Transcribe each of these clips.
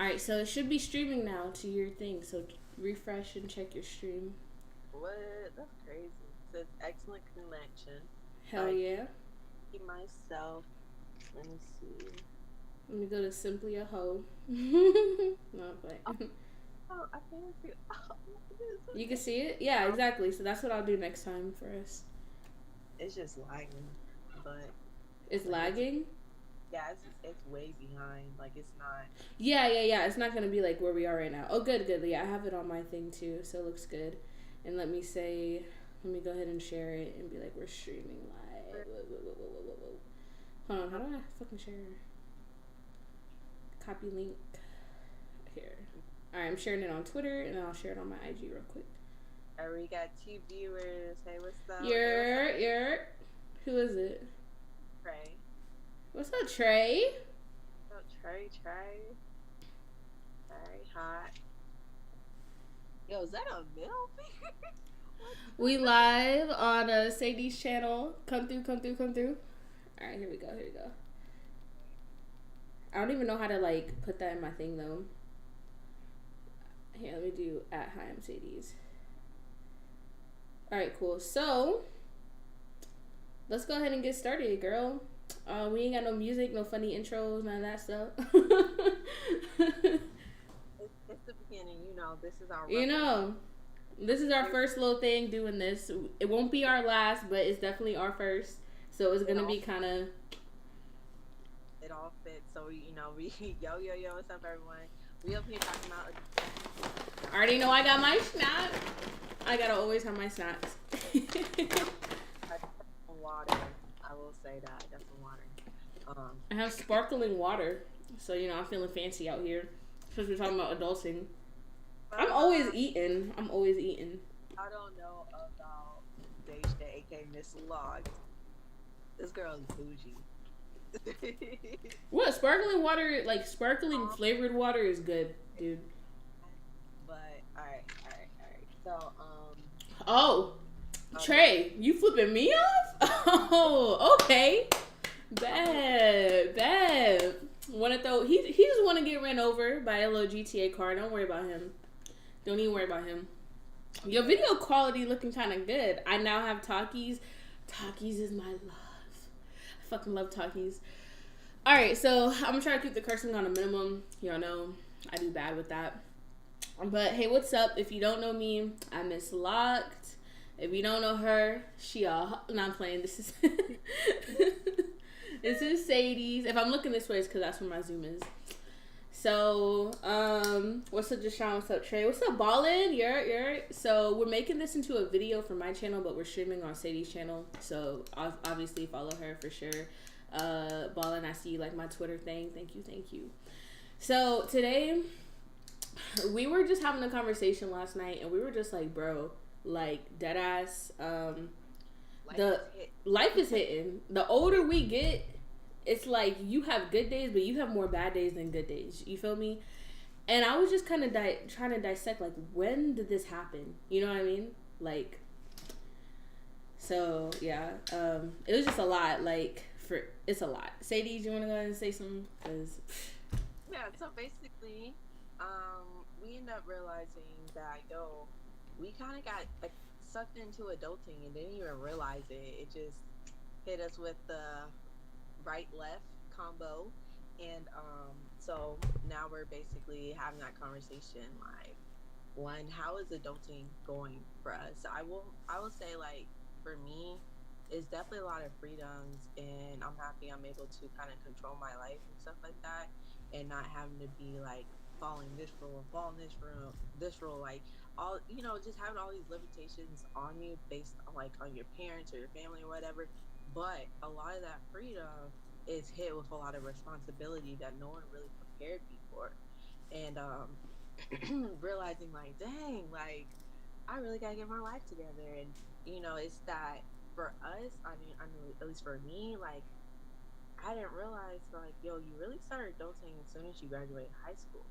Alright, so it should be streaming now to your thing. So refresh and check your stream. What? That's crazy. It says excellent connection. Hell yeah. Keep myself. Let me see. Let me go to Simply a Hoe. No, but Oh, I can't see. Oh, you can see it? Yeah, exactly. So that's what I'll do next time for us. it's just lagging, but It's lagging? yeah, it's way behind. Like it's not. Yeah. It's not going to be like where we are right now. Oh, good. Yeah, I have it on my thing too, so it looks good. And let me go ahead and share it and be like, we're streaming live. Whoa. Hold on, how do I fucking share? Copy link. Here. Alright, I'm sharing it on Twitter and then I'll share it on my IG real quick. Alright, we got 2 viewers. Hey, what's up? Who is it? Trey. What's up, Trey? Oh, Trey. Very hot. Yo, is that a middle finger? We live on Cedes channel. Come through. Alright, here we go. I don't even know how to like put that in my thing though. Here, let me do at Hi, I'm Cedes. Alright, cool. So let's go ahead and get started, girl. We ain't got no music, no funny intros, none of that stuff. It's the beginning, this is our this is our first little thing doing this. It won't be our last, but it's definitely our first. So it's gonna be kind of. It all fits. So we yo, what's up, everyone? We up here talking about. I already know I got my snack. I gotta always have my snacks. Water. I will say that. I got some water. I have sparkling water, so I'm feeling fancy out here. Because we're talking about adulting. I'm always eating. I don't know about Deja, aka MSLOCK3D. This girl is bougie. What? Sparkling water, like sparkling flavored water is good, dude. But, alright. So, Oh, Trey, you flipping me off? Oh, okay. Bad. Wanna throw? He just want to get ran over by a little GTA car. Don't worry about him. Don't even worry about him. Your video quality looking kind of good. I now have Takis. Takis is my love. I fucking love Takis. All right, so I'm gonna try to keep the cursing on a minimum. Y'all know I do bad with that. But hey, what's up? If you don't know me, I'm MSLOCK3D. If you don't know her, she no, I'm playing. This is this is Cedes. If I'm looking this way, it's because that's where my zoom is. So, what's up, Deshaun? What's up, Trey? What's up, Ballin? You're. So we're making this into a video for my channel, but we're streaming on Cedes' channel. So obviously follow her for sure. Ballin, I see you like my Twitter thing. Thank you. So today, we were just having a conversation last night, and we were just like, bro, like dead ass. Life is hitting. The older we get, it's like you have good days, but you have more bad days than good days. You feel me? And I was just kind of trying to dissect, like, when did this happen? You know what I mean? Like, so yeah, it was just a lot. Like, it's a lot. Cedes, you want to go ahead and say something? Yeah. So basically, we end up realizing that we kind of got like sucked into adulting and didn't even realize it. It just hit us with the right-left combo, and so now we're basically having that conversation. Like, one, how is adulting going for us? I will say, like, for me, it's definitely a lot of freedoms, and I'm happy I'm able to kind of control my life and stuff like that, and not having to be like following this rule, like all just having all these limitations on you based on like on your parents or your family or whatever. But a lot of that freedom is hit with a lot of responsibility that no one really prepared me for, and realizing like, dang, like I really gotta get my life together. And it's that for us, I know at least for me, like I didn't realize, like, yo, you really started adulting as soon as you graduate high school,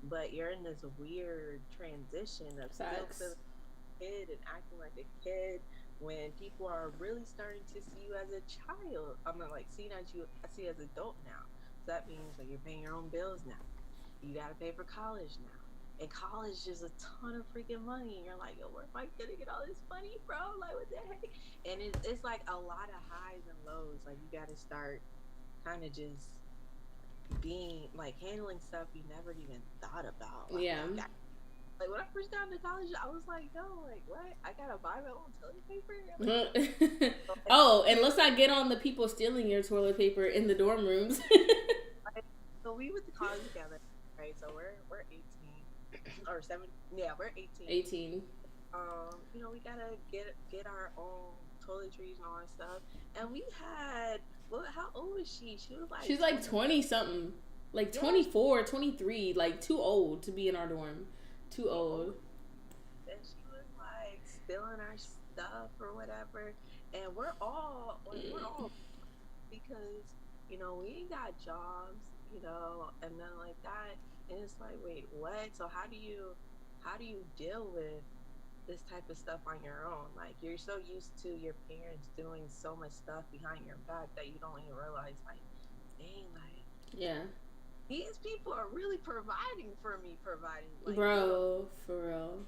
but you're in this weird transition of still feeling a kid and acting like a kid when people are really starting to see you as a child. I'm not like seeing you as adult now. So that means like you're paying your own bills now. you gotta pay for college now. And college is a ton of freaking money. And you're like, yo, where am I gonna get all this money from? Like, what the heck? And it's like a lot of highs and lows. Like, you gotta start kind of just being like handling stuff you never even thought about. Like, Yeah. Like when I first got into college, I was like, "No, like what? I gotta buy my own toilet paper." Oh, and let's not get on the people stealing your toilet paper in the dorm rooms. So we went to college together, right? So we're 18 or 7. Yeah, we're 18. 18. You know, we gotta get our own toiletries and all that stuff. And we had, well, how old was she? She's like 20 something, like 24, 23, like too old to be in our dorm. Too old. And she was like stealing our stuff or whatever. And we're all because, you know, we ain't got jobs, you know, and then like that. And it's like, wait, what? So how do you deal with this type of stuff on your own? Like, you're so used to your parents doing so much stuff behind your back that you don't even realize, like, dang, like, yeah, these people are really providing for me, like, bro, for real.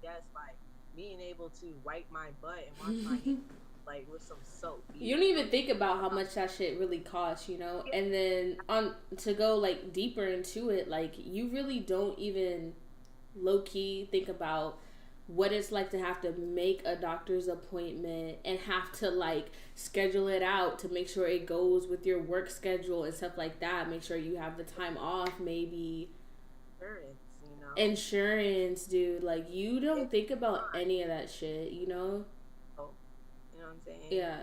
Yes, like being able to wipe my butt and wash my hands like with some soap. You don't even think about how much that shit really costs, you know? And then on to go like deeper into it, like you really don't even low key think about what it's like to have to make a doctor's appointment and have to like schedule it out to make sure it goes with your work schedule and stuff like that. Make sure you have the time off, maybe. Insurance, dude. Like, you don't think about any of that shit, you know? Oh, you know what I'm saying? Yeah.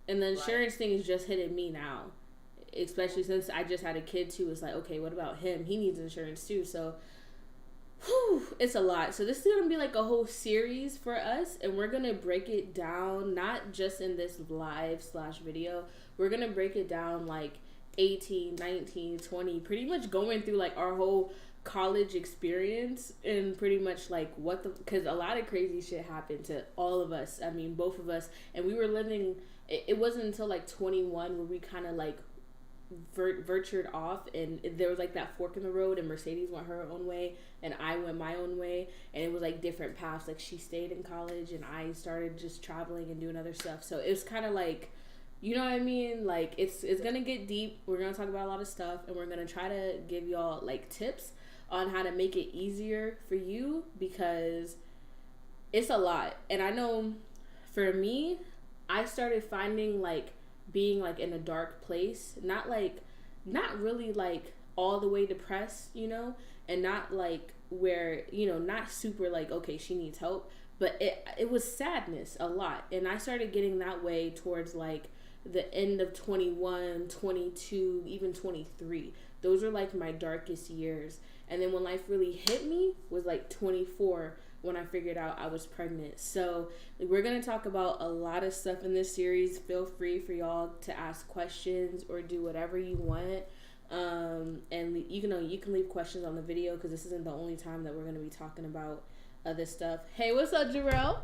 And the insurance thing is just hitting me now. Especially since I just had a kid, too. It's like, okay, what about him? He needs insurance, too. So, whew, it's a lot. So, this is going to be like a whole series for us. And we're going to break it down, not just in this live/video. We're going to break it down like 18, 19, 20. Pretty much going through like our whole college experience and pretty much like because a lot of crazy shit happened to all of us. I mean, both of us, and we were living. It wasn't until like 21 where we kind of like ventured off, and there was like that fork in the road, and Mercedes went her own way and I went my own way, and it was like different paths. Like she stayed in college and I started just traveling and doing other stuff. So it was kind of like, you know what I mean? Like it's gonna get deep. We're gonna talk about a lot of stuff, and we're gonna try to give y'all like tips on how to make it easier for you, because it's a lot. And I know for me, I started finding like being like in a dark place, not really like all the way depressed, you know, and not like where, you know, not super like, okay, she needs help, but it was sadness a lot. And I started getting that way towards like the end of 21, 22, even 23. Those are like my darkest years. And then when life really hit me was like 24, when I figured out I was pregnant. So we're going to talk about a lot of stuff in this series. Feel free for y'all to ask questions or do whatever you want. And you can leave questions on the video, because this isn't the only time that we're going to be talking about this stuff. Hey, what's up, Jarrell?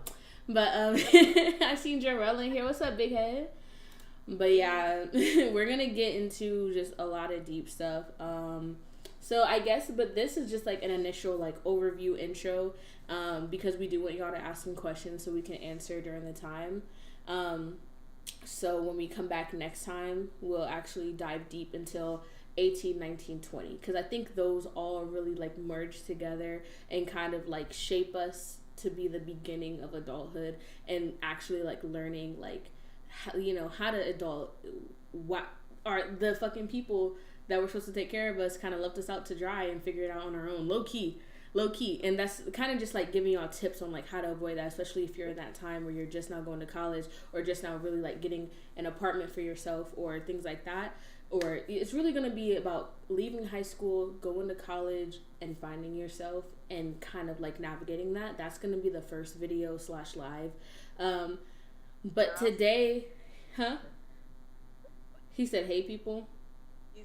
But I seen Jarrell in here. What's up, big head? But yeah, we're going to get into just a lot of deep stuff. So I guess, but this is just like an initial like overview intro, because we do want y'all to ask some questions so we can answer during the time. So when we come back next time, we'll actually dive deep until 18, 19, 20, because I think those all really like merge together and kind of like shape us to be the beginning of adulthood and actually like learning like how, you know, how to adult. What are the fucking people that were supposed to take care of us kind of left us out to dry and figure it out on our own, low key. And that's kind of just like giving y'all tips on like how to avoid that, especially if you're in that time where you're just now going to college or just now really like getting an apartment for yourself or things like that. Or it's really going to be about leaving high school, going to college, and finding yourself and kind of like navigating that. That's going to be the first video / live. But today, huh? He said, hey, people. He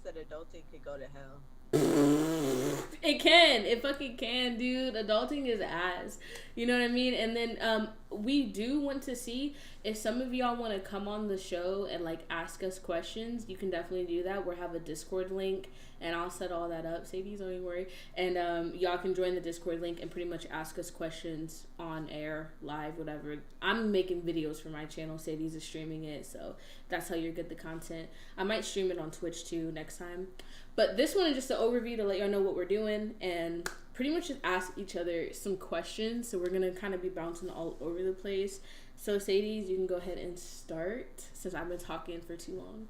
said adulting could go to hell. It can. It fucking can, dude. Adulting is ass. You know what I mean? And then we do want to see if some of y'all want to come on the show and like ask us questions. You can definitely do that. We'll have a Discord link and I'll set all that up. Cedes, don't even worry. And y'all can join the Discord link and pretty much ask us questions on air, live, whatever. I'm making videos for my channel. Cedes is streaming it, so that's how you get the content. I might stream it on Twitch too next time. But this one is just an overview to let y'all know what we're doing and pretty much just ask each other some questions. So we're going to kind of be bouncing all over the place. So Cedes, you can go ahead and start since I've been talking for too long.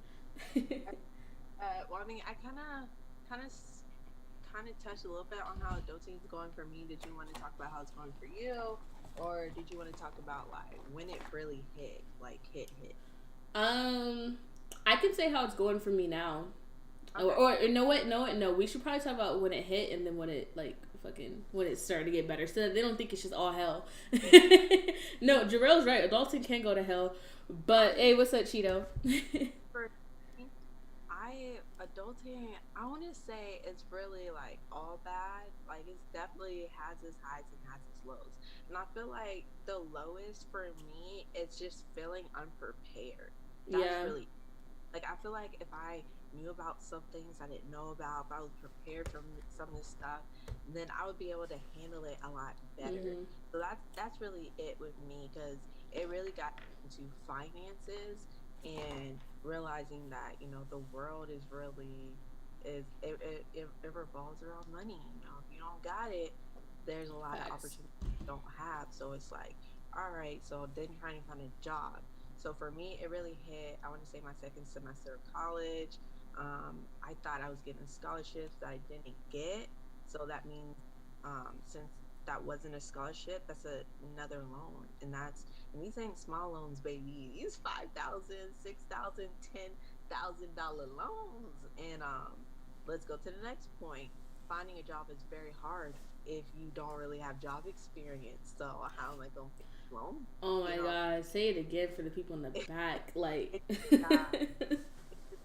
Well, I mean, I kind of touched a little bit on how adulting is going for me. Did you want to talk about how it's going for you? Or did you want to talk about like when it really hit, like hit? I can say how it's going for me now. Okay. Or you know what? No. We should probably talk about when it hit and then when it when it started to get better, so that they don't think it's just all hell. No, Jarrell's right. Adulting can go to hell, but hey, what's up, Cheeto? For me, adulting, I want to say it's really like all bad. Like it's definitely has its highs and has its lows, and I feel like the lowest for me is just feeling unprepared. That's really like I feel like if I knew about some things I didn't know about, if I was prepared from some of this stuff, then I would be able to handle it a lot better. So that's really it with me, because it really got into finances and realizing that, you know, the world is really it revolves around money. You know, if you don't got it, there's a lot of opportunities you don't have. So it's like, all right, so then trying to find a job. So for me, it really hit, I want to say, my second semester of college. I thought I was getting scholarships that I didn't get. So that means since that wasn't a scholarship, that's another loan. And these ain't small loans, baby. These $5,000, $6,000, $10,000 loans. And let's go to the next point. Finding a job is very hard if you don't really have job experience. So how am I going to get a loan? Oh my God. Say it again for the people in the back. Like...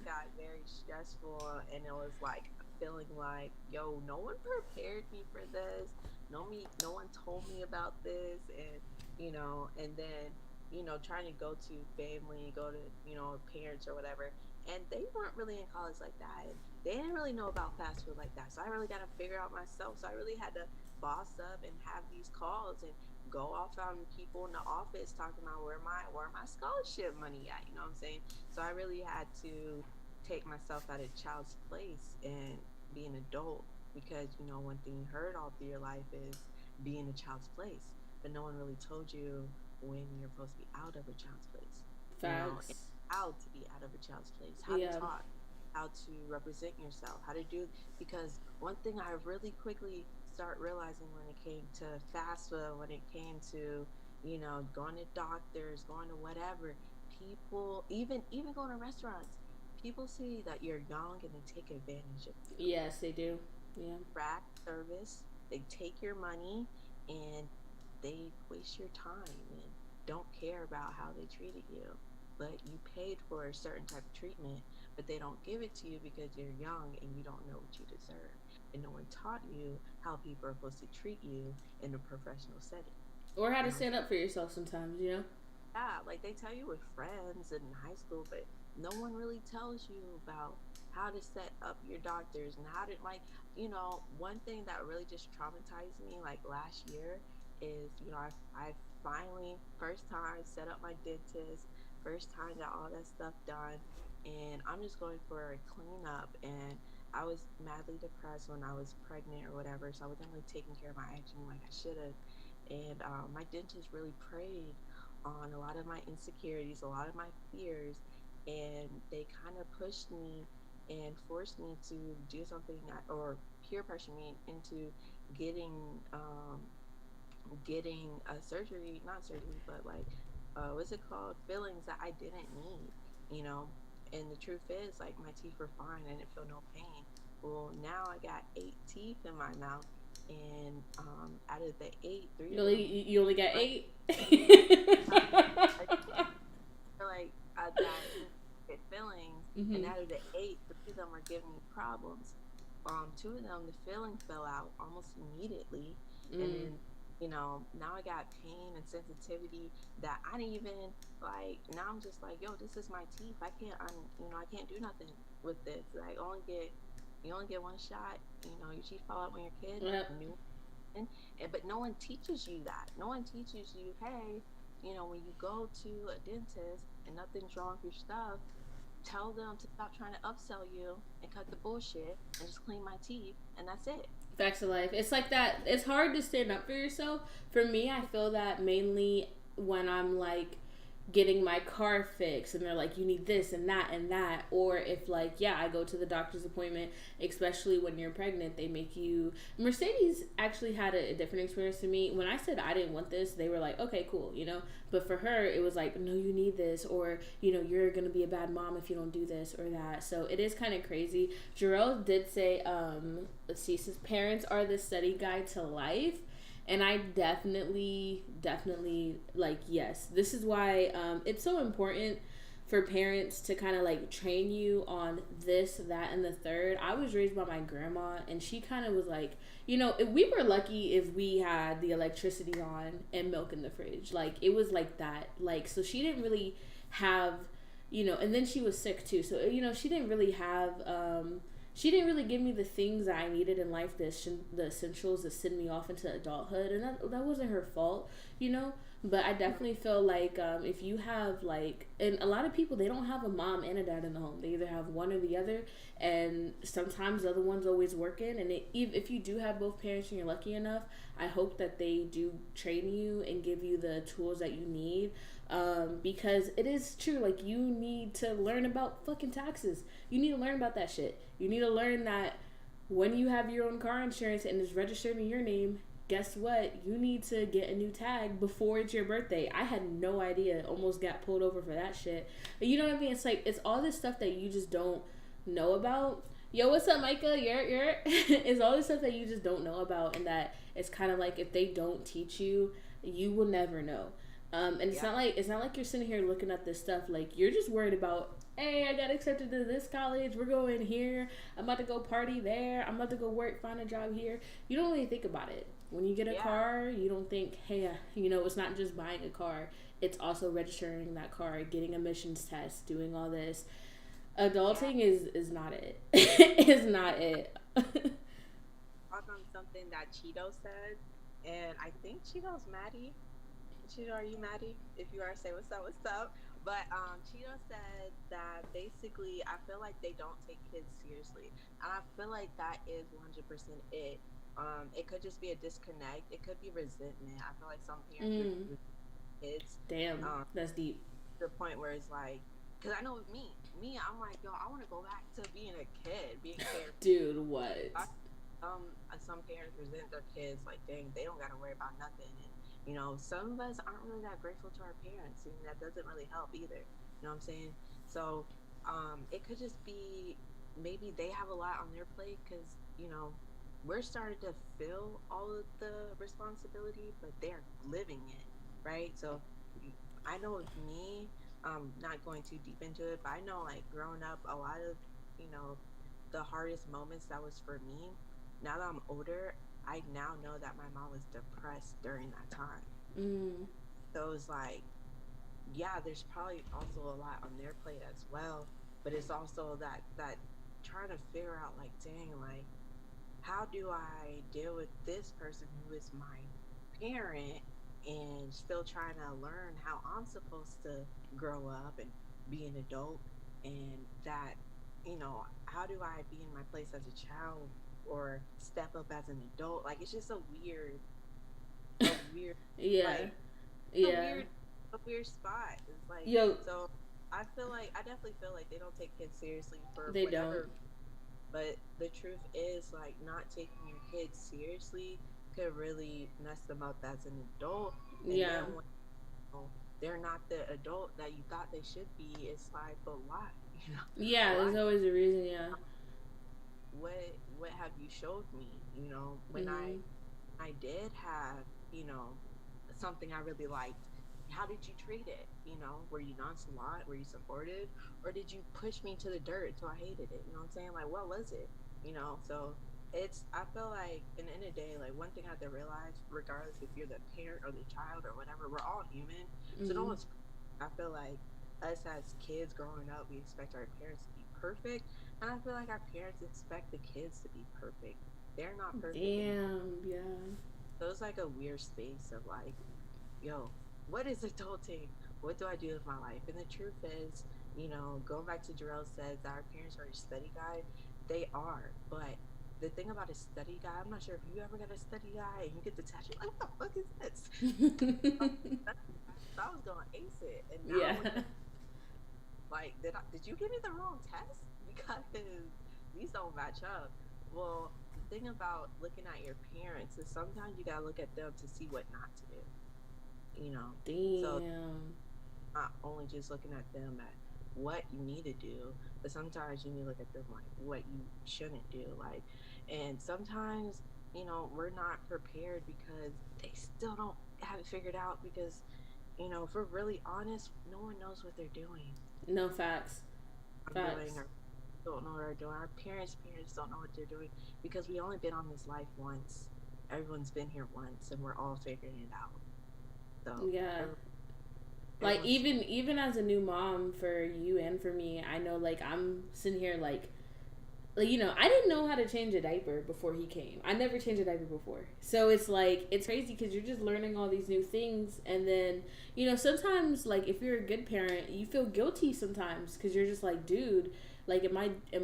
got very stressful, and it was like feeling like, yo, no one prepared me for this, no one told me about this, and you know, and then, you know, trying to go to family, go to, you know, parents or whatever, and they weren't really in college like that, and they didn't really know about fast food like that, so I really got to figure out myself. So I really had to boss up and have these calls and go off on people in the office talking about where my scholarship money at, you know what I'm saying? So I really had to take myself out of child's place and be an adult, because, you know, one thing you heard all through your life is be in a child's place, but no one really told you when you're supposed to be out of a child's place. Facts. You know, how to be out of a child's place, how to talk, how to represent yourself, how to do, because one thing I really quickly start realizing when it came to fast food, when it came to, you know, going to doctors, going to whatever, people, even going to restaurants, people see that you're young and they take advantage of you. Yes, they do. Yeah. Rack service, they take your money and they waste your time and don't care about how they treated you. But you paid for a certain type of treatment, but they don't give it to you because you're young and you don't know what you deserve. And no one taught you how people are supposed to treat you in a professional setting. Or how to stand up for yourself sometimes, you know? Yeah, like they tell you with friends in high school, but no one really tells you about how to set up your doctors and how to, like, you know, one thing that really just traumatized me like last year is, you know, I finally, first time set up my dentist, first time got all that stuff done, and I'm just going for a cleanup, and I was madly depressed when I was pregnant or whatever, so I wasn't really taking care of my hygiene like I should have. And my dentist really preyed on a lot of my insecurities, a lot of my fears, and they kind of pushed me and forced me to do something or peer pressure me into getting a surgery, not surgery, but like what's it called, fillings that I didn't need, you know. And the truth is, like, my teeth were fine, I didn't feel no pain. Well, now I got 8 teeth in my mouth, and out of the 8, 3 you only got 8. Like I got fillings, and out of the 8, 3 of them are giving me problems. two of them, the filling fell out almost immediately, and Mm. then now I got pain and sensitivity that I didn't even like. Now I'm just like, yo, this is my teeth. I can't, I can't do nothing with this. Like, you only get one shot. Your teeth fall out when you're a kid. Yep. New, but no one teaches you that. No one teaches you, hey, when you go to a dentist and nothing's wrong with your stuff, tell them to stop trying to upsell you and cut the bullshit and just clean my teeth, and that's it. Facts of life. It's like that. It's hard to stand up for yourself. For me, I feel that mainly when I'm like getting my car fixed and they're like, you need this and that and that. Or if, like, yeah, I go to the doctor's appointment, especially when you're pregnant, they make you. Mercedes actually had a different experience to me. When I said I didn't want this, they were like, okay, cool, you know? But for her, it was like, no, you need this. Or, you know, you're going to be a bad mom if you don't do this or that. So it is kind of crazy. Jarrell did say, let's see, his parents are the study guide to life. And I definitely, like, yes, this is why it's so important for parents to kind of like train you on this, that, and the third. I was raised by my grandma, and she kind of was like, you know, if we were lucky if we had the electricity on and milk in the fridge. Like, it was like that. Like, so she didn't really have, you know, and then she was sick too. So, you know, she didn't really have, she didn't really give me the things that I needed in life, the essentials that send me off into adulthood, and that wasn't her fault, you know. But I definitely feel like if you have like, and a lot of people, they don't have a mom and a dad in the home. They either have one or the other, and sometimes the other one's always working. And if you do have both parents and you're lucky enough, I hope that they do train you and give you the tools that you need. Because it is true, like, you need to learn about fucking taxes. You need to learn about that shit. You need to learn that when you have your own car insurance and it's registered in your name, guess what? You need to get a new tag before it's your birthday. I had no idea. Almost got pulled over for that shit. But you know what I mean? It's like, it's all this stuff that you just don't know about. Yo, what's up, Micah? You're it's all this stuff that you just don't know about, and that it's kind of like if they don't teach you, you will never know. And it's not like you're sitting here looking at this stuff like you're just worried about, hey, I got accepted to this college, we're going here, I'm about to go party there, I'm about to go work, find a job here. You don't really think about it. When you get a car, you don't think, hey, you know, it's not just buying a car, it's also registering that car, getting emissions tests, doing all this. Adulting is not it. Is not it. Talk on something that Cheeto said, and I think Cheeto's Maddie. Cheeto, are you Maddie? If you are, say what's up, what's up. But Cheeto said that basically, I feel like they don't take kids seriously, and I feel like that is 100% it. It could just be a disconnect. It could be resentment. I feel like some parents kids. Damn, that's deep. To the point where it's like, because I know with me, I'm like, yo, I want to go back to being a kid, being carefree. Dude, what? Some parents resent their kids, like, dang, they don't got to worry about nothing. And, you know, some of us aren't really that grateful to our parents, and that doesn't really help either. You know what I'm saying? So, it could just be maybe they have a lot on their plate because, you know, we're starting to feel all of the responsibility, but they're living it, right? So, I know with me, not going too deep into it, but I know, like, growing up, a lot of, you know, the hardest moments that was for me, now that I'm older, I now know that my mom was depressed during that time. So it's like, yeah, there's probably also a lot on their plate as well, but it's also that trying to figure out, like, dang, like, how do I deal with this person who is my parent and still trying to learn how I'm supposed to grow up and be an adult, and that, you know, how do I be in my place as a child or step up as an adult? Like, it's just a weird yeah, like, yeah, a weird spot. It's like, yo, so I definitely feel like they don't take kids seriously for they whatever. don't. But the truth is, like, not taking your kids seriously could really mess them up as an adult. And Yeah. then when, you know, they're not the adult that you thought they should be, it's like, but why? You know? Yeah, Why? there's always a reason. Yeah. What have you showed me? You know, when I did have, you know, something I really liked, how did you treat it? You know, were you nonchalant? Were you supportive? Or did you push me to the dirt till I hated it? You know what I'm saying? Like, what was it? So I feel like in the end of the day, like one thing I have to realize, regardless if you're the parent or the child or whatever, we're all human. So no Mm-hmm. one's, I feel like us as kids growing up, we expect our parents to be perfect. And I feel like our parents expect the kids to be perfect. They're not perfect. And Damn, yeah. so it's like a weird space of like, yo, what is adulting? What do I do with my life? And the truth is, going back to Jarrell says that our parents are a study guide. They are. But the thing about a study guide, I'm not sure if you ever got a study guide and you get the test, you're like, what the fuck is this? I was going to ace it. And now Yeah. I'm looking like, did you give me the wrong test? Because these don't match up. Well, the thing about looking at your parents is sometimes you gotta look at them to see what not to do. So Damn. not only just looking at them at what you need to do, but sometimes you need to look at them like what you shouldn't do. Like, and sometimes, we're not prepared because they still don't have it figured out because, if we're really honest, no one knows what they're doing. No facts. I'm doing Facts. or don't know what they're doing. Our parents don't know what they're doing because we only been on this life once. Everyone's been here once and we're all figuring it out. So Yeah. Like everyone's even as a new mom for you and for me, I know like I'm sitting here like I didn't know how to change a diaper before he came. I never changed a diaper before, so it's like it's crazy because you're just learning all these new things, and then sometimes like if you're a good parent, you feel guilty sometimes because you're just like, dude, like am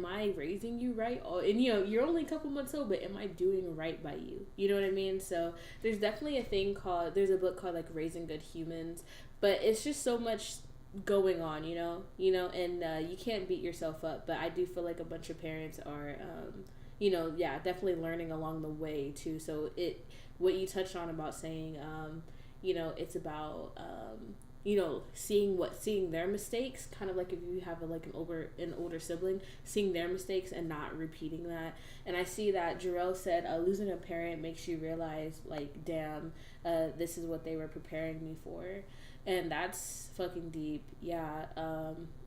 I raising you right? And you're only a couple months old, but am I doing right by you? You know what I mean? So there's definitely there's a book called like Raising Good Humans, but it's just so much going on, and you can't beat yourself up. But I do feel like a bunch of parents are, yeah, definitely learning along the way too. So what you touched on about saying, it's about, seeing their mistakes, kind of like if you have like an older sibling, seeing their mistakes and not repeating that. And I see that Jarrell said, losing a parent makes you realize, like, damn, this is what they were preparing me for, and that's fucking deep. Yeah.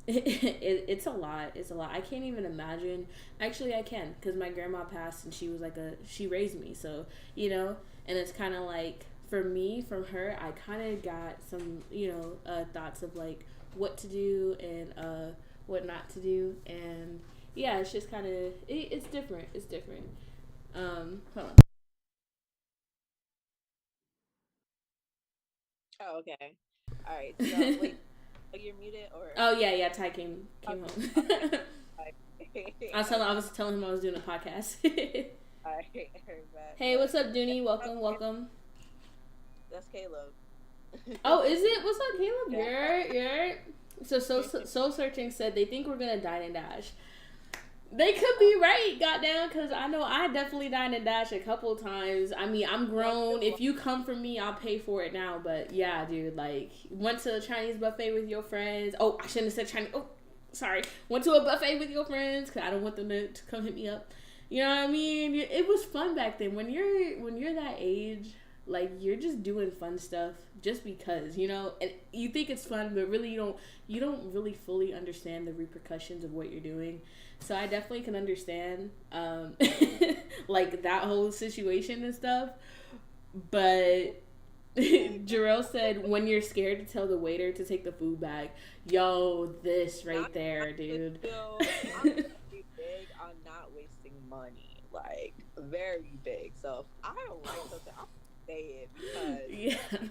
It's a lot. It's a lot. I can't even imagine. Actually, I can, because my grandma passed and she was like she raised me, so and it's kind of like for me, from her, I kind of got some thoughts of like what to do and what not to do, and yeah, it's just kind of it's different. It's different. Hold on. Oh, okay. All right. So wait, you're muted or Oh yeah, yeah. Ty came okay, home. okay. I was telling him I was doing a podcast. All right, bet, Hey, bet. what's up, Dooney? Welcome, welcome. That's Caleb. Oh, is it? What's up, Caleb? Yeah. You're. So Soul Searching said they think we're gonna dine and dash. They could be right, goddamn, because I know I definitely dined and dash a couple times. I mean, I'm grown. If you come for me, I'll pay for it now. But yeah, dude, like, went to a Chinese buffet with your friends. Oh, I shouldn't have said Chinese. Oh, sorry. Went to a buffet with your friends because I don't want them to come hit me up. You know what I mean? It was fun back then. When you're that age, like you're just doing fun stuff just because, and you think it's fun, but really you don't really fully understand the repercussions of what you're doing. So I definitely can understand like that whole situation and stuff. But Jarrell said when you're scared to tell the waiter to take the food back, yo, this right there, dude. I'm very big on not wasting money, like very big. So if I don't like something, I'll say it because Yeah.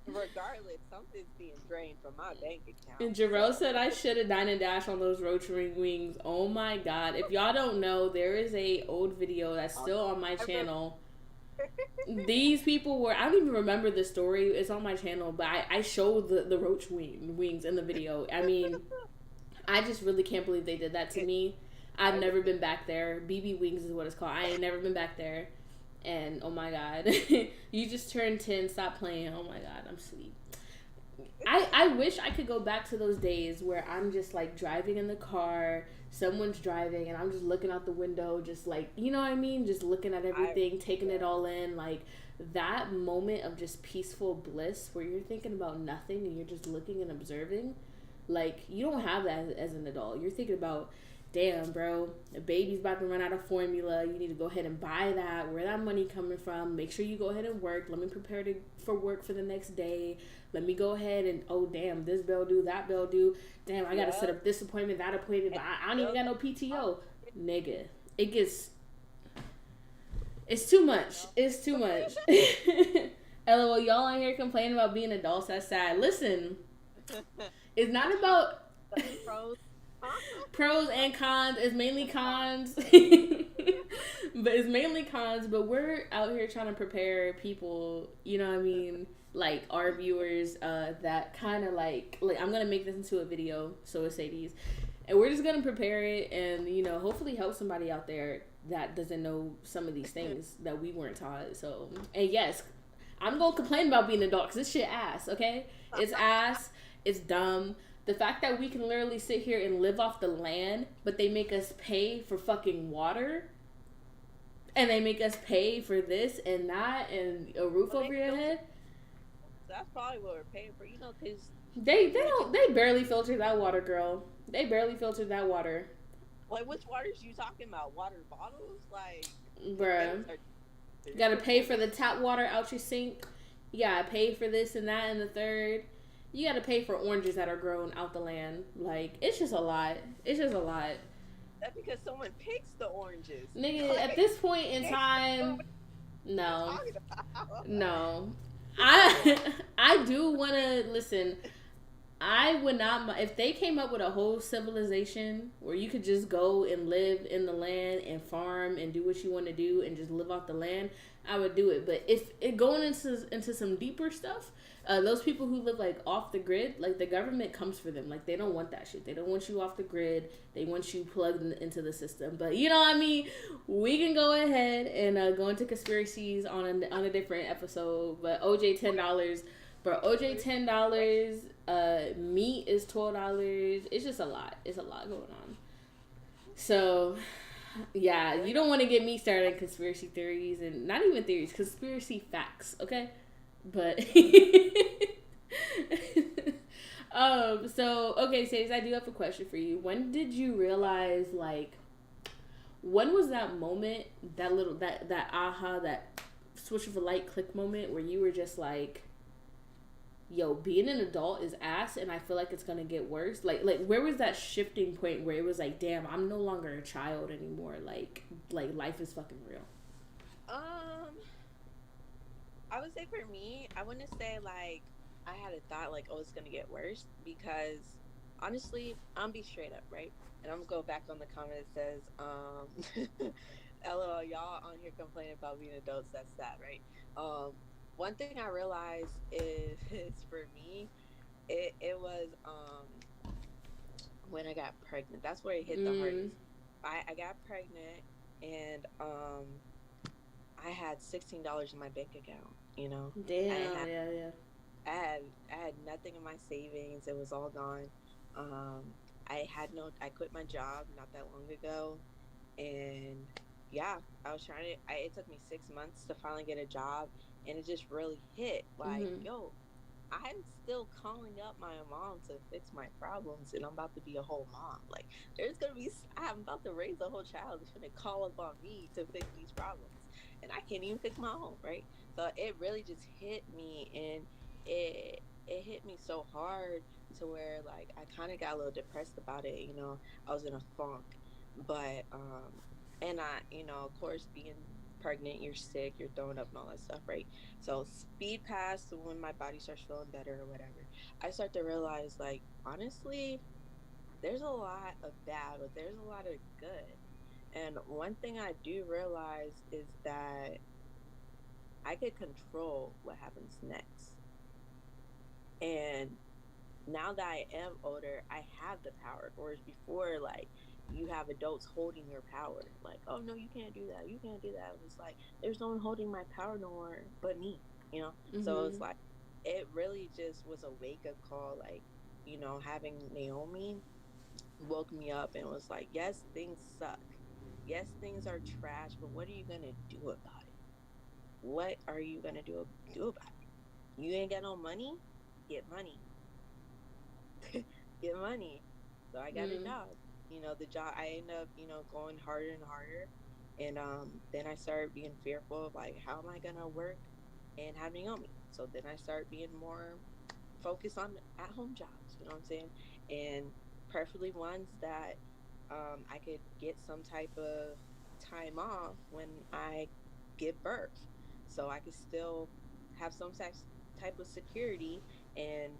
regardless, something's being drained from my bank account. And Jarrell said I should have dined and dashed on those roach ring wings. Oh my god. If y'all don't know, there is a old video that's still on my channel. These people were, I don't even remember the story. It's on my channel, but I showed the roach wings in the video. I mean, I just really can't believe they did that to me. I've never been back there. BB Wings is what it's called. I ain't never been back there. And oh my god, you just turned 10. Stop playing. Oh my god, I'm sweet. I wish I could go back to those days where I'm just like driving in the car, someone's driving, and I'm just looking out the window, just like, you know what I mean? Just looking at everything, taking it all in. Like that moment of just peaceful bliss where you're thinking about nothing and you're just looking and observing. Like you don't have that as an adult. You're thinking about damn, bro, the baby's about to run out of formula. You need to go ahead and buy that. Where that money coming from? Make sure you go ahead and work. Let me prepare for work for the next day. Let me go ahead and, oh, damn, this bill due, that bill due. Damn, I got to set up this appointment, that appointment, but I don't even got no PTO. Nigga, it's too much. It's too much. LOL, y'all on here complaining about being adults. That's sad. Listen, it's not about pros and cons. It's mainly cons. But it's mainly cons. But we're out here trying to prepare people, you know what I mean? Like our viewers, that kind of like I'm going to make this into a video. So it's Cedes. And we're just going to prepare it and, you know, hopefully help somebody out there that doesn't know some of these things that we weren't taught. So, and yes, I'm going to complain about being an adult because this shit ass, okay? It's ass. It's dumb. The fact that we can literally sit here and live off the land, but they make us pay for fucking water. And they make us pay for this and that and a roof over your head. That's probably what we're paying for, you know, because... They barely filter that water, girl. They barely filter that water. Like, which waters you talking about? Water bottles? Like... Bruh. You gotta pay for the tap water out your sink. You gotta pay for this and that and the third. You gotta pay for oranges that are grown out the land. Like, it's just a lot. It's just a lot. That's because someone picks the oranges. Nigga, like, at this point in time, no. No. I do want to, listen, I would not, if they came up with a whole civilization where you could just go and live in the land and farm and do what you want to do and just live off the land, I would do it. But if it going into some deeper stuff, those people who live like off the grid, like the government comes for them. Like they don't want that shit. They don't want you off the grid. They want you plugged into the system. But you know what I mean? We can go ahead and go into conspiracies on a different episode. But OJ $10. Bro, OJ $10, meat is $12. It's just a lot. It's a lot going on. So, yeah, you don't want to get me started on conspiracy theories and not even theories, conspiracy facts, okay? But, so, okay, Cedes, I do have a question for you. When did you realize, like, when was that moment, that aha, that switch of a light click moment where you were just like, yo, being an adult is ass and I feel like it's gonna get worse? Like where was that shifting point where it was like, damn, I'm no longer a child anymore, like life is fucking real? I would say for me, I wouldn't say like I had a thought like, oh, it's gonna get worse, because honestly, I'm gonna be straight up, right? And I'm gonna go back on the comment that says LOL, y'all on here complaining about being adults, that's sad, right? One thing I realized is for me, it was when I got pregnant. That's where it hit the hardest. I got pregnant and I had $16 in my bank account. You know, damn, I had nothing in my savings. It was all gone. I quit my job not that long ago, and yeah, I was trying to. It took me 6 months to finally get a job. And it just really hit, like, yo, I'm still calling up my mom to fix my problems, and I'm about to be a whole mom. Like, I'm about to raise a whole child that's going to call up on me to fix these problems. And I can't even fix my own, right? So it really just hit me, and it hit me so hard to where, like, I kind of got a little depressed about it, you know. I was in a funk. But, and I, you know, of course, being pregnant, you're sick, you're throwing up and all that stuff, right? So speed past to when my body starts feeling better or whatever, I start to realize, like, honestly, there's a lot of bad, but there's a lot of good. And one thing I do realize is that I could control what happens next. And now that I am older, I have the power. Whereas before, like, you have adults holding your power, like, oh no, you can't do that, you can't do that. It's like there's no one holding my power no more but me, you know. So it's like it really just was a wake-up call, like, you know, having Naomi woke me up and was like, yes, things suck, yes, things are trash, but what are you gonna do about it? What are you gonna do about it? You ain't got no money? Get money. Get money. So I got a job. the job, I ended up, going harder and harder. And then I started being fearful of like, how am I gonna work and have Naomi? So then I started being more focused on at home jobs, you know what I'm saying? And preferably ones that I could get some type of time off when I give birth. So I could still have some type of security and,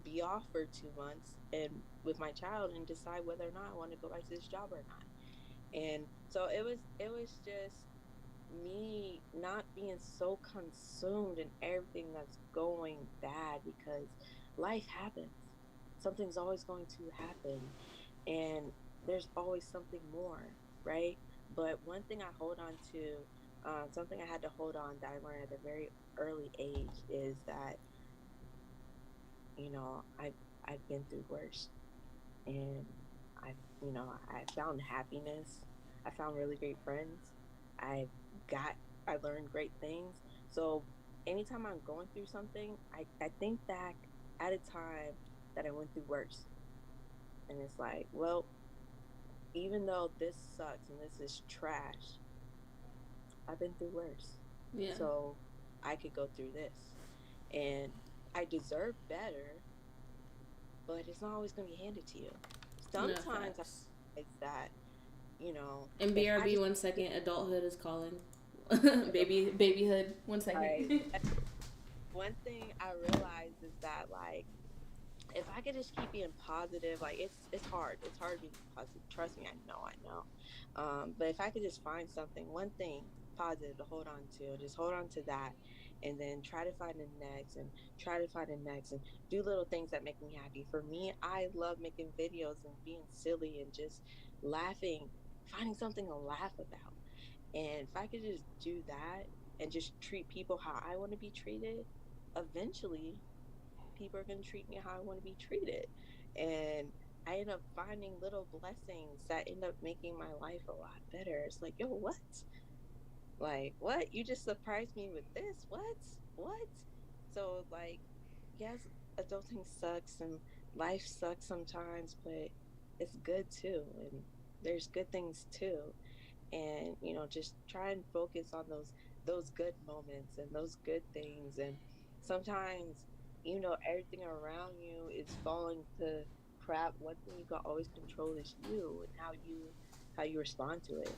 be off for 2 months and with my child and decide whether or not I want to go back to this job or not. And so it was just me not being so consumed in everything that's going bad, because life happens. Something's always going to happen, and there's always something more, right? But one thing I hold on to, something I had to hold on that I learned at a very early age, is that I've been through worse, and I I found happiness. I found really great friends. I got I learned great things. So anytime I'm going through something, I think back at a time that I went through worse. And it's like, well, even though this sucks and this is trash, I've been through worse. Yeah. So I could go through this. And I deserve better, but it's not always going to be handed to you. No, Sometimes facts. it's that, And if I BRB, just 1 second. Adulthood is calling. Babyhood. 1 second. right. One thing I realized is that, like, if I could just keep being positive, like it's hard. It's hard being positive. Trust me, I know. But if I could just find something, one thing positive to hold on to, just hold on to that, and then try to find the next, and try to find the next, and do little things that make me happy. For me, I love making videos and being silly and just laughing, finding something to laugh about. And if I could just do that and just treat people how I want to be treated, eventually people are going to treat me how I want to be treated. And I end up finding little blessings that end up making my life a lot better. It's like, yo, what? Like, what? You just surprised me with this? What? What? So, like, yes, adulting sucks and life sucks sometimes, but it's good too. And there's good things too. And just try and focus on those good moments and those good things. And sometimes everything around you is falling to crap. One thing you can always control is you, and how you respond to it.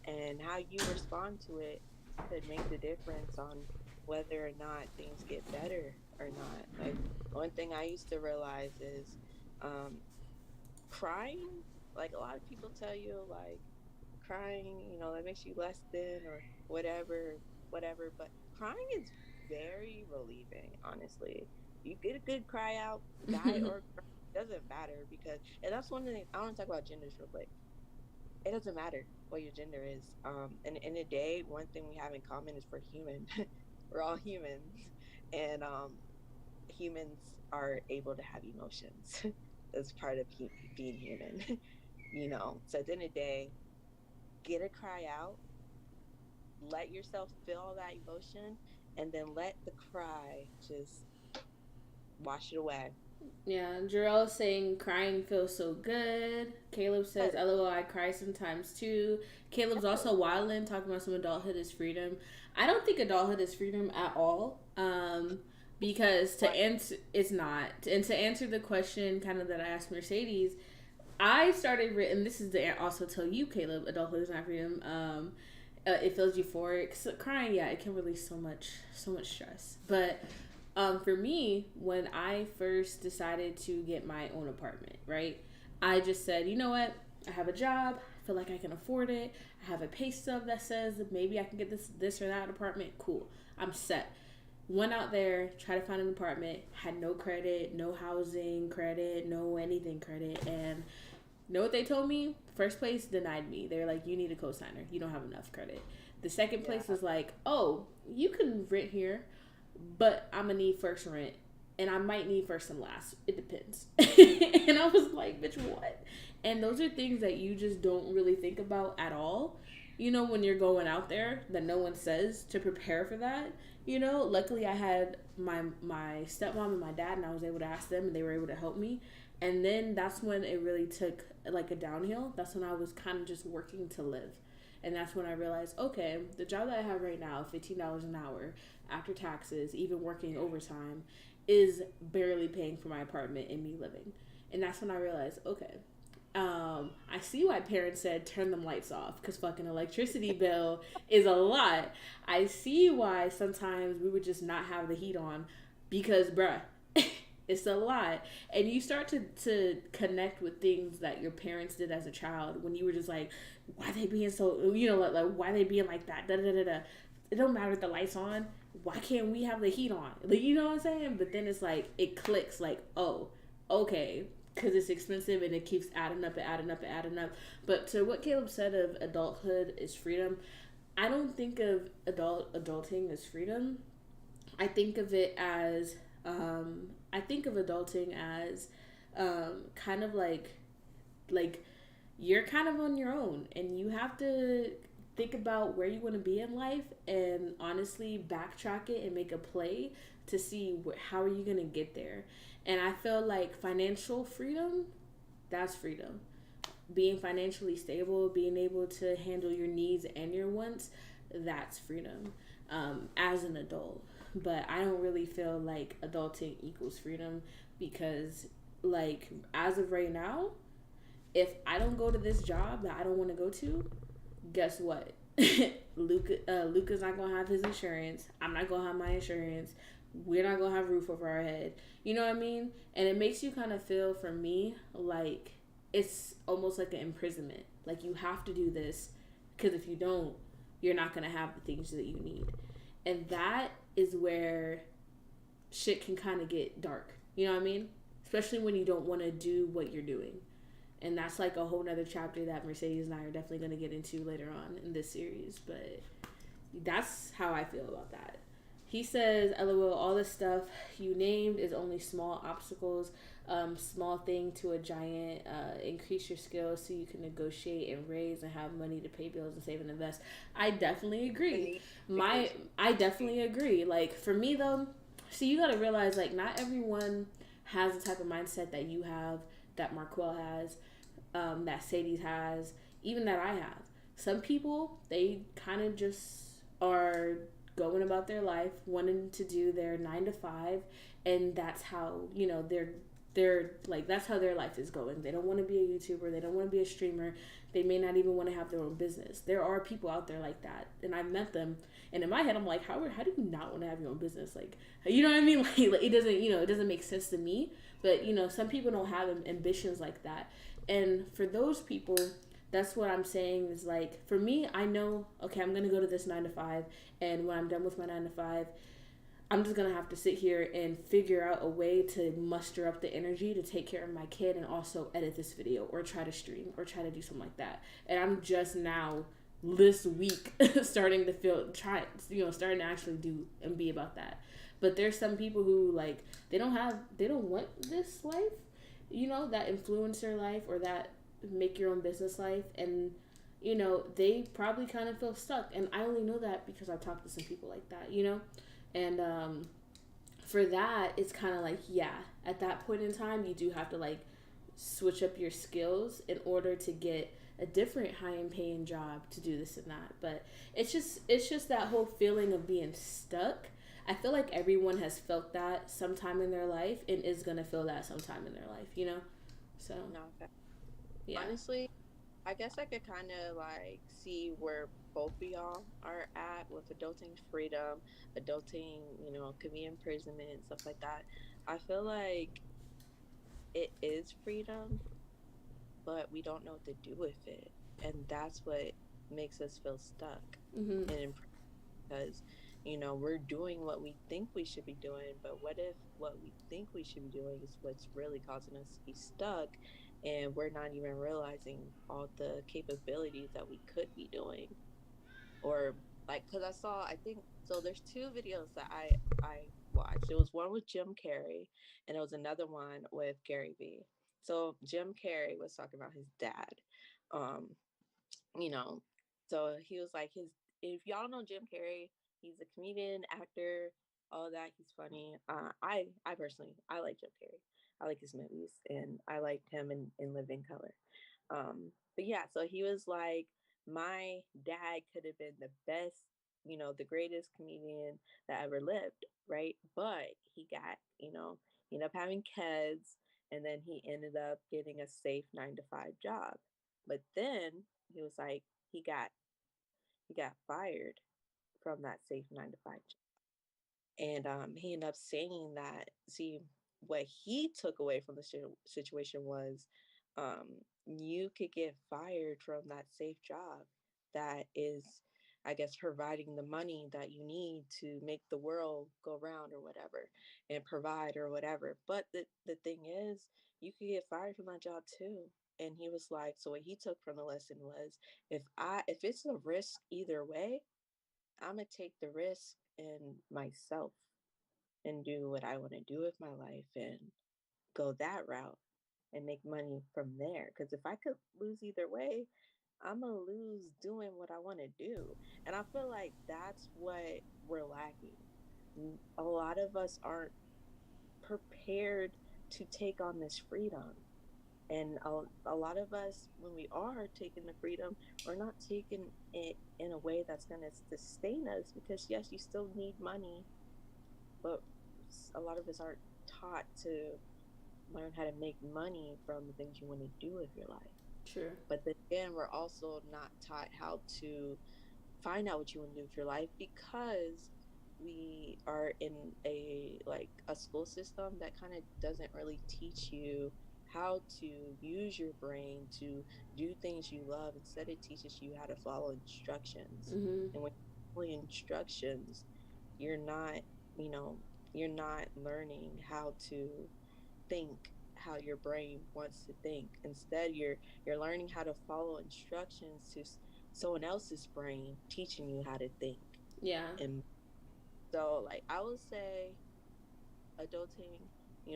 And how you respond to it could make the difference on whether or not things get better or not. Like, one thing I used to realize is, um, crying, like, a lot of people tell you, like, crying, that makes you less than or whatever, whatever. But crying is very relieving, honestly. You get a good cry out, guy or girl, doesn't matter, because, and that's one thing I want to talk about genders real quick. It doesn't matter what your gender is. And in the day, one thing we have in common is we're human. We're all humans, and humans are able to have emotions. That's part of being human. So at the end of the day, get a cry out, let yourself feel all that emotion, and then let the cry just wash it away. Yeah, Jarrell is saying crying feels so good. Caleb says, Yes. LOL, I cry sometimes too. Caleb's Yes. also wildin', talking about some adulthood is freedom. I don't think adulthood is freedom at all. Because to answer, it's not. And to answer the question kind of that I asked Mercedes, I started, and this is to also tell you, Caleb, adulthood is not freedom. It feels euphoric. So crying, yeah, it can release so much stress. But for me, when I first decided to get my own apartment, right, I just said, you know what? I have a job. I feel like I can afford it. I have a pay stub that says maybe I can get this or that apartment. Cool. I'm set. Went out there, tried to find an apartment, had no credit, no housing credit, no anything credit, and know what they told me? First place denied me. They're like, you need a cosigner. You don't have enough credit. The second place was like, oh, you can rent here, but I'm gonna need first rent, and I might need first and last. It depends. And I was like, bitch, what? And those are things that you just don't really think about at all. When you're going out there, that no one says to prepare for that. Luckily I had my stepmom and my dad, and I was able to ask them, and they were able to help me. And then that's when it really took like a downhill. That's when I was kind of just working to live. And that's when I realized, okay, the job that I have right now, $15 an hour after taxes, even working overtime, is barely paying for my apartment and me living. And that's when I realized, okay, I see why parents said turn them lights off because fucking electricity bill is a lot. I see why sometimes we would just not have the heat on because, bruh, it's a lot. And you start to connect with things that your parents did as a child when you were just like, why they being so, like why they being like that? Da, da, da, da. It don't matter if the lights on. Why can't we have the heat on? Like, you know what I'm saying? But then it's like, it clicks like, oh, okay, because it's expensive and it keeps adding up and adding up and adding up. But to what Caleb said of adulthood is freedom, I don't think of adulting as freedom. I think of it as I think of adulting as kind of like you're kind of on your own and you have to think about where you want to be in life and honestly backtrack it and make a play to see how are you going to get there. And I feel like financial freedom, that's freedom. Being financially stable, being able to handle your needs and your wants, that's freedom as an adult. But I don't really feel like adulting equals freedom because, like, as of right now, if I don't go to this job that I don't want to go to, guess what? Luca's not gonna have his insurance. I'm not gonna have my insurance. We're not gonna have a roof over our head. You know what I mean? And it makes you kind of feel, for me, like it's almost like an imprisonment. Like you have to do this because if you don't, you're not gonna have the things that you need. And that is where shit can kind of get dark. You know what I mean? Especially when you don't want to do what you're doing. And that's like a whole nother chapter that Mercedes and I are definitely going to get into later on in this series. But that's how I feel about that. He says, LOL, all the stuff you named is only small obstacles, small thing to a giant. Increase your skills so you can negotiate and raise and have money to pay bills and save and invest. I definitely agree. I definitely agree. Like, for me, though, see, you got to realize, like, not everyone has the type of mindset that you have, that Marquel has, that Cedes has, even that I have. Some people, they kind of just are going about their life, wanting to do their 9 to 5, and that's how, they're like, that's how their life is going. They don't want to be a YouTuber. They don't want to be a streamer. They may not even want to have their own business. There are people out there like that, and I've met them. And in my head, I'm like, how do you not want to have your own business? Like, you know what I mean? Like it doesn't, it doesn't make sense to me. But, some people don't have ambitions like that. And for those people, that's what I'm saying is like, for me, I know, okay, I'm going to go to this 9 to 5. And when I'm done with my 9 to 5, I'm just going to have to sit here and figure out a way to muster up the energy to take care of my kid and also edit this video or try to stream or try to do something like that. And I'm just now this week starting to actually do and be about that. But there's some people who, like, they don't want this life, that influencer life or that make your own business life. And, they probably kind of feel stuck. And I only know that because I've talked to some people like that, And for that, it's kind of like, yeah, at that point in time, you do have to, like, switch up your skills in order to get a different high-end paying job to do this and that. But it's just that whole feeling of being stuck. I feel like everyone has felt that sometime in their life and is going to feel that sometime in their life, So, No, okay. yeah. Honestly, I guess I could kind of like see where both of y'all are at with adulting freedom, adulting, could be imprisonment, stuff like that. I feel like it is freedom, but we don't know what to do with it. And that's what makes us feel stuck Mm-hmm. and because we're doing what we think we should be doing, but what if what we think we should be doing is what's really causing us to be stuck and we're not even realizing all the capabilities that we could be doing? Or like, because I think so there's two videos that I watched. It was one with Jim Carrey and it was another one with Gary Vee. So Jim Carrey was talking about his dad. um you know, so he was like his. If y'all know Jim Carrey, he's a comedian, actor, all that. He's funny. I personally I like Jim Carrey. I like his movies, and I liked him in Living Color. But yeah, so he was like, my dad could have been the best, the greatest comedian that ever lived, right? But he got, he ended up having kids, and then he ended up getting a safe 9 to 5 job. But then he was like, he got fired from that safe 9 to 5 job. And he ended up saying that, see, what he took away from the situation was, you could get fired from that safe job that is, I guess, providing the money that you need to make the world go round or whatever, and provide or whatever. But the thing is, you could get fired from that job too. And he was like, so what he took from the lesson was, if it's a risk either way, I'm gonna take the risk in myself and do what I want to do with my life and go that route and make money from there. Because if I could lose either way, I'm gonna lose doing what I want to do. And I feel like that's what we're lacking. A lot of us aren't prepared to take on this freedom. And a lot of us, when we are taking the freedom, we're not taking it in a way that's going to sustain us, because yes, you still need money, but a lot of us aren't taught to learn how to make money from the things you want to do with your life. Sure. But then again, we're also not taught how to find out what you want to do with your life, because we are in a school system that kind of doesn't really teach you how to use your brain to do things you love. Instead, it teaches you how to follow instructions. Mm-hmm. And when you follow instructions, you're not, you know, you're not learning how to think how your brain wants to think. Instead, you're learning how to follow instructions to someone else's brain teaching you how to think. Yeah. And so, like, I would say adulting,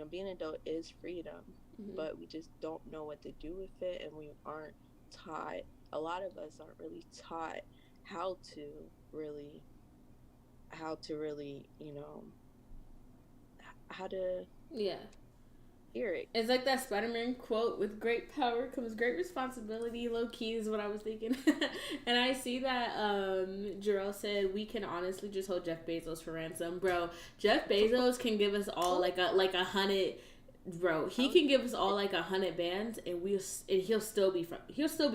being an adult is freedom, Mm-hmm. but we just don't know what to do with it, and we aren't taught. A lot of us aren't really taught how to really, how to Yeah. hear it. It's like that Spider-Man quote, with great power comes great responsibility. Low key is what I was thinking. And I see that Jarrell said we can honestly just hold Jeff Bezos for ransom. Bro, Jeff Bezos can give us all like a 100. Bro, he can give us all like 100 bands, and he'll still be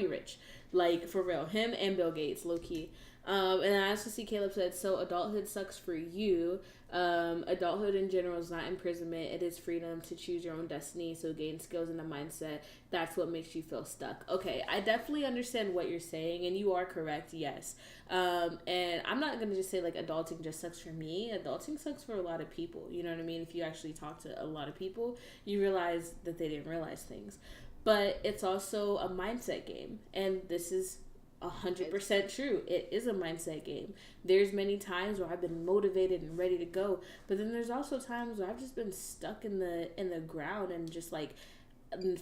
rich, like, for real. Him and Bill Gates, low key. And I also see Caleb said, so adulthood sucks for you. Adulthood in general is not imprisonment. It is freedom to choose your own destiny. So gain skills and a mindset. That's what makes you feel stuck. Okay, I definitely understand what you're saying, and you are correct. Yes. And I'm not gonna just say like adulting just sucks for me. Adulting sucks for a lot of people. You know what I mean? If you actually talk to a lot of people, you realize that they didn't realize things. But it's also a mindset game, and this is 100% true. It is a mindset game. There's many times where I've been motivated and ready to go, but then there's also times where I've just been stuck in the ground and just like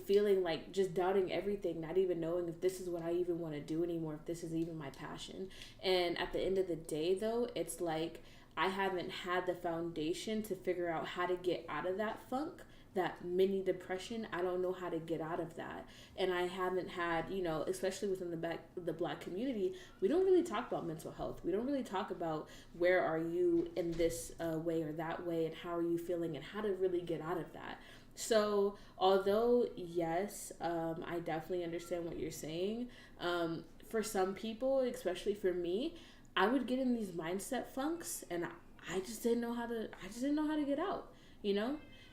feeling like just doubting everything, not even knowing if this is what I even want to do anymore, if this is even my passion. And at the end of the day, though, it's like I haven't had the foundation to figure out how to get out of that funk, that mini depression. I don't know how to get out of that. And I haven't had, especially within the black community, we don't really talk about mental health. We don't really talk about where are you in this way or that way, and how are you feeling, and how to really get out of that. So although, yes, I definitely understand what you're saying. For some people, especially for me, I would get in these mindset funks, and I just didn't know how to get out,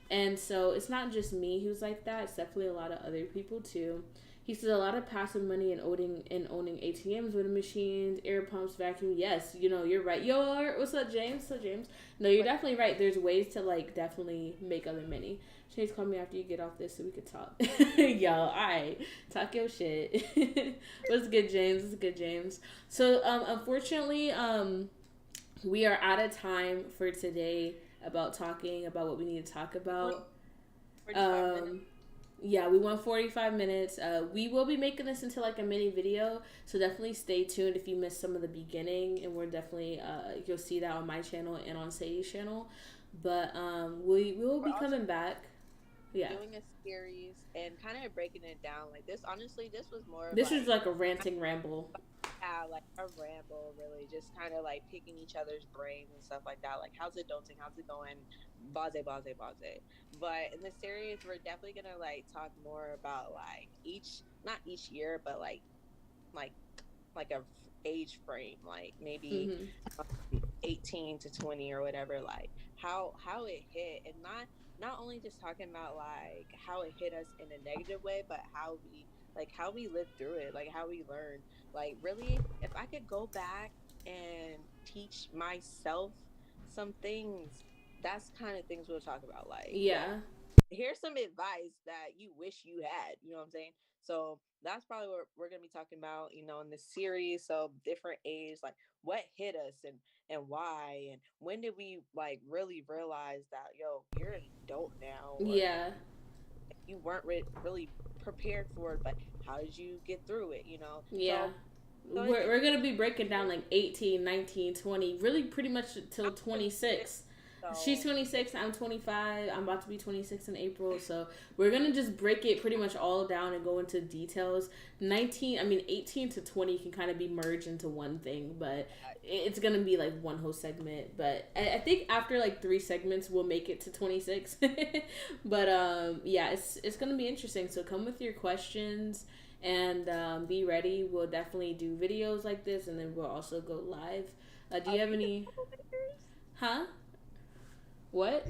And so it's not just me who's like that. It's definitely a lot of other people too. He says a lot of passive money in owning ATMs, winning machines, air pumps, vacuum. Yes, you're right. Yo, what's up, James? What's up, James? No, you're definitely right. There's ways to like definitely make other money. James, call me after you get off this so we could talk. Yo, all right, talk your shit. What's good, James? What's good, James? So, unfortunately, we are out of time for today about talking about what we need to talk about. 45 minutes. Yeah, we went 45 minutes. We will be making this into like a mini video, so definitely stay tuned if you missed some of the beginning, and we're definitely you'll see that on my channel and on Sadie's channel. But we will be coming back. Yeah. doing a series and kind of breaking it down. Like this, honestly, this was more of This is like, like a ranting ramble. yeah, like a ramble, really, just kind of like picking each other's brains and stuff like that. Like, how's it adulting? How's it going? Base, base, base. But in the series, we're definitely gonna like talk more about like each, not each year, but like like a age frame, like maybe Mm-hmm. 18 to 20 or whatever, like how it hit, and not only just talking about like how it hit us in a negative way, but how we lived through it, like how we learned. Like, really, if I could go back and teach myself some things, that's kind of things we'll talk about. Like, yo, Yeah. here's some advice that you wish you had, you know what I'm saying? So that's probably what we're gonna be talking about, in this series. So different age, like what hit us, and why, and when did we like really realize that, yo, you're an adult now, or Yeah. you weren't really prepared for it, but how did you get through it, Yeah. So We're going to be breaking down like 18, 19, 20, really pretty much until I'm 26, 26. She's so 26, I'm 25. I'm about to be 26 in April. So we're going to just break it pretty much all down and go into details. 18 to 20 can kind of be merged into one thing, but it's going to be like one whole segment. But I think after like 3 segments, we'll make it to 26. But yeah, it's going to be interesting. So come with your questions and be ready. We'll definitely do videos like this, and then we'll also go live. Do you are have we the any? troublemakers? Huh? What?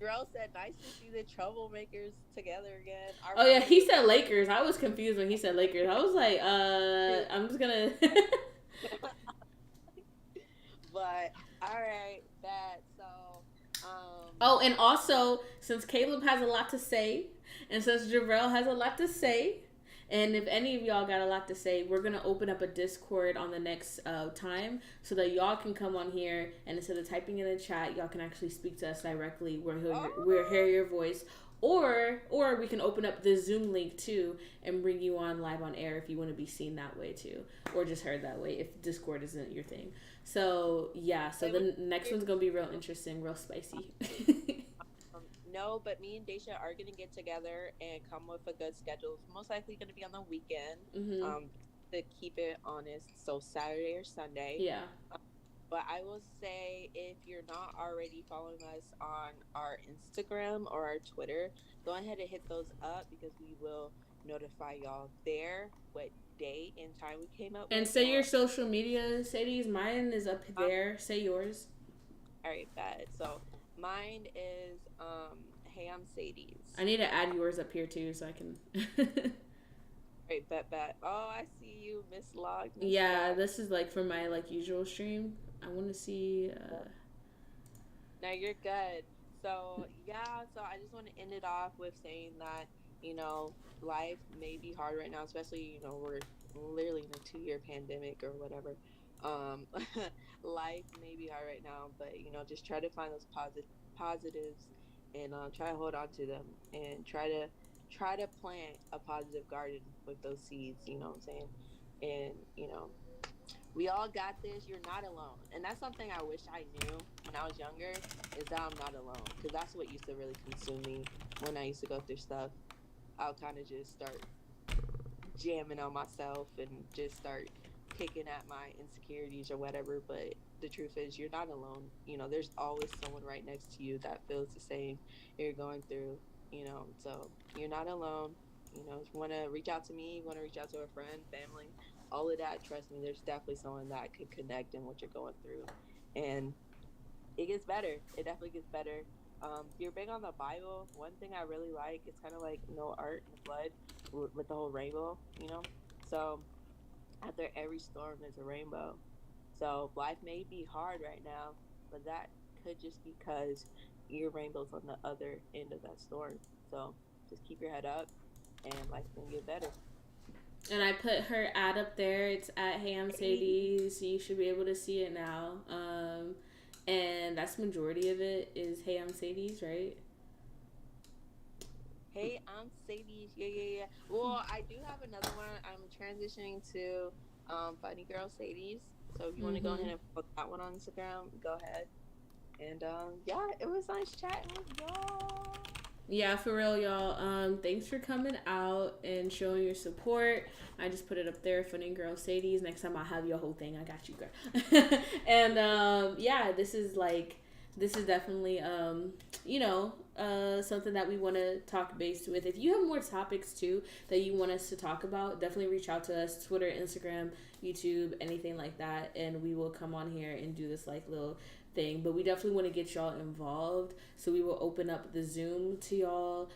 Girl said, nice to see the troublemakers together again. Are Oh yeah, we? he said Lakers. I was confused when he said Lakers. I was like, I'm just gonna. But all right, that so Oh, and also, since Caleb has a lot to say, and since Jarrell has a lot to say, and if any of y'all got a lot to say, we're gonna open up a Discord on the next time so that y'all can come on here, and instead of typing in the chat, y'all can actually speak to us directly. We'll hear your voice, or we can open up the Zoom link too and bring you on live on air if you want to be seen that way too, or just heard that way if Discord isn't your thing. So yeah, so the next one's gonna be real interesting, real spicy. no, but me and Daisha are gonna get together and come with a good schedule. It's most likely gonna be on the weekend, Mm-hmm. to keep it honest. So Saturday or Sunday. Yeah. But I will say, if you're not already following us on our Instagram or our Twitter, go ahead and hit those up, because we will notify y'all there what day and time we came up And with. say your social media, Cedes. Mine is up there. Say yours. All right, bad. So mine is hey, I'm I Cedes. need to add yours up here too so I can. All right, bet. Oh, I see you, Miss Log, Miss Yeah, Log. this is like for my like usual stream. I want to see. No, you're good. So yeah, so I just want to end it off with saying that, life may be hard right now, especially, we're literally in a 2-year pandemic or whatever. Um, life may be hard right now, but just try to find those positives, and try to hold on to them, and try to plant a positive garden with those seeds. You know what I'm saying? And we all got this. You're not alone. And that's something I wish I knew when I was younger, is that I'm not alone. Because that's what used to really consume me when I used to go through stuff. I'll kind of just start jamming on myself and just start picking at my insecurities or whatever. But the truth is, you're not alone. There's always someone right next to you that feels the same you're going through. So you're not alone. If you want to reach out to me, you want to reach out to a friend, family, all of that, trust me, there's definitely someone that could connect in what you're going through. And it gets better. It definitely gets better. You're big on the Bible. One thing I really like, it's kind of like no art, no blood, with the whole rainbow. So after every storm, there's a rainbow. So life may be hard right now, but that could just be because your rainbow's on the other end of that storm. So just keep your head up, and life's gonna get better. And I put her ad up there. It's at Hey I'm Cedes. You should be able to see it now. And that's the majority of it is Hey I'm Cedes, right? Hey, I'm Sadie. Yeah. Well, I do have another one. I'm transitioning to Funny Girl Sadie's. So if you want to go ahead and put that one on Instagram, go ahead. And yeah, it was nice chatting with y'all. Yeah, for real, y'all. Thanks for coming out and showing your support. I just put it up there, Funny Girl Cedes. Next time I'll have your whole thing. I got you, girl. And yeah, this is definitely something that we want to talk base with. If you have more topics too that you want us to talk about, definitely reach out to us. Twitter, Instagram, YouTube, anything like that, and we will come on here and do this like little thing. But we definitely want to get y'all involved, so we will open up the Zoom to y'all,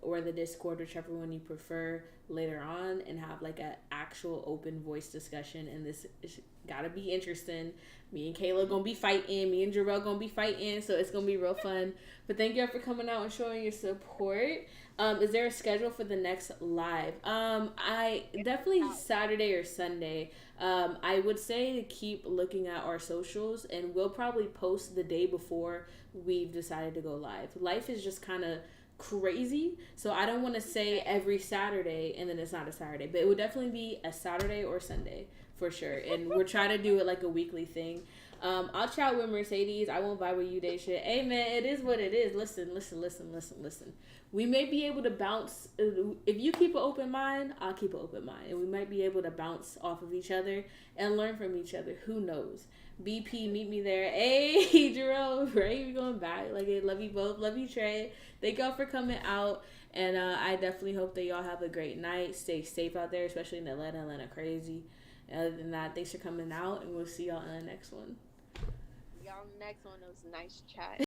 or the Discord, whichever one you prefer, later on, and have like an actual open voice discussion. And this is gotta be interesting. Me and Kayla gonna be fighting. Me and Jarrell gonna be fighting. So it's gonna be real fun. But thank y'all for coming out and showing your support. Is there a schedule for the next live? I definitely Saturday or Sunday. I would say to keep looking at our socials, and we'll probably post the day before we've decided to go live. Life is just kind of crazy, so I don't want to say every Saturday and then it's not a Saturday, but it would definitely be a Saturday or Sunday for sure, and we're trying to do it like a weekly thing. I'll chat with Mercedes. I won't vibe with you, day shit. Hey man, it is what it is. Listen. We may be able to bounce. If you keep an open mind, I'll keep an open mind, and we might be able to bounce off of each other and learn from each other. Who knows? BP, meet me there. Hey, Jerome, right? We going back. Like, love you both. Love you, Trey. Thank y'all for coming out. And I definitely hope that y'all have a great night. Stay safe out there, especially in Atlanta. Atlanta crazy. And other than that, thanks for coming out, and we'll see y'all in the next one. Y'all next one. It was a nice chat.